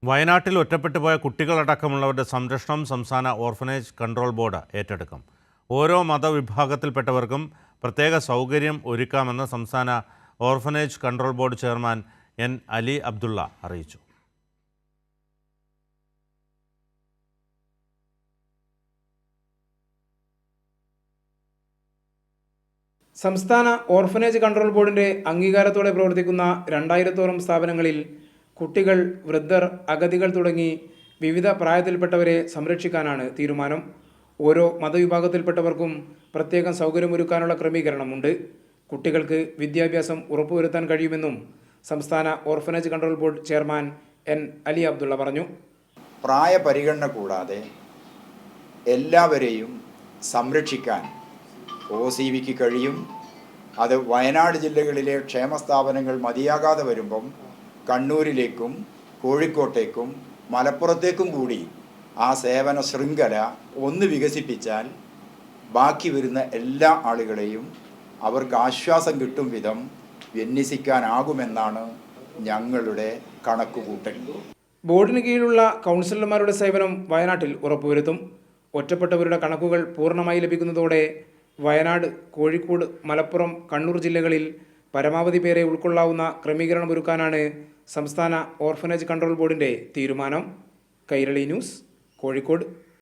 വയനാട്ടിൽ ഒറ്റപ്പെട്ടുപോയ കുട്ടികളടക്കമുള്ളവരുടെ സംരക്ഷണം സംസ്ഥാന ഓർഫനേജ് കൺട്രോൾ ബോർഡ് ഏറ്റെടുക്കും. ഓരോ മതവിഭാഗത്തിൽപ്പെട്ടവർക്കും പ്രത്യേക സൗകര്യം ഒരുക്കാമെന്ന് സംസ്ഥാന orphanage control board chairman N Ali Abdulla അറിയിച്ചു. സംസ്ഥാന ഓർഫനേജ് കൺട്രോൾ ബോർഡിൻ്റെ അംഗീകാരത്തോടെ പ്രവർത്തിക്കുന്ന 2000-ഓളം സ്ഥാപനങ്ങളിൽ കുട്ടികൾ, വൃദ്ധർ, അഗതികൾ തുടങ്ങി വിവിധ പ്രായത്തിൽപ്പെട്ടവരെ സംരക്ഷിക്കാനാണ് തീരുമാനം. ഓരോ മതവിഭാഗത്തിൽപ്പെട്ടവർക്കും പ്രത്യേകം സൗകര്യമൊരുക്കാനുള്ള ക്രമീകരണമുണ്ട്. കുട്ടികൾക്ക് വിദ്യാഭ്യാസം ഉറപ്പുവരുത്താൻ കഴിയുമെന്നും സംസ്ഥാന orphanage control board chairman N Ali Abdulla പറഞ്ഞു. പ്രായപരിഗണന കൂടാതെ എല്ലാവരെയും സംരക്ഷിക്കാൻ OCVക്ക് കഴിയും. അത് വയനാട് ജില്ലകളിലെ ക്ഷേമസ്ഥാപനങ്ങൾ മതിയാകാതെ വരുമ്പം കണ്ണൂരിലേക്കും കോഴിക്കോട്ടേക്കും മലപ്പുറത്തേക്കും കൂടി ആ സേവന ശൃംഖല ഒന്ന് വികസിപ്പിച്ചാൽ ബാക്കി വരുന്ന എല്ലാ ആളുകളെയും അവർക്ക് ആശ്വാസം കിട്ടും വിധം വിന്യസിക്കാനാകുമെന്നാണ് ഞങ്ങളുടെ കണക്കുകൂട്ടൽ. ബോർഡിന് കീഴിലുള്ള കൗൺസിലർമാരുടെ സേവനം വയനാട്ടിൽ ഉറപ്പുവരുത്തും. ഒറ്റപ്പെട്ടവരുടെ കണക്കുകൾ പൂർണ്ണമായി ലഭിക്കുന്നതോടെ വയനാട്, കോഴിക്കോട്, മലപ്പുറം, കണ്ണൂർ ജില്ലകളിൽ പരമാവധി പേരെ ഉൾക്കൊള്ളാവുന്ന ക്രമീകരണമൊരുക്കാനാണ് സംസ്ഥാന ഓർഫനേജ് കൺട്രോൾ ബോർഡിൻ്റെ തീരുമാനം. കൈരളി ന്യൂസ്, കോഴിക്കോട്.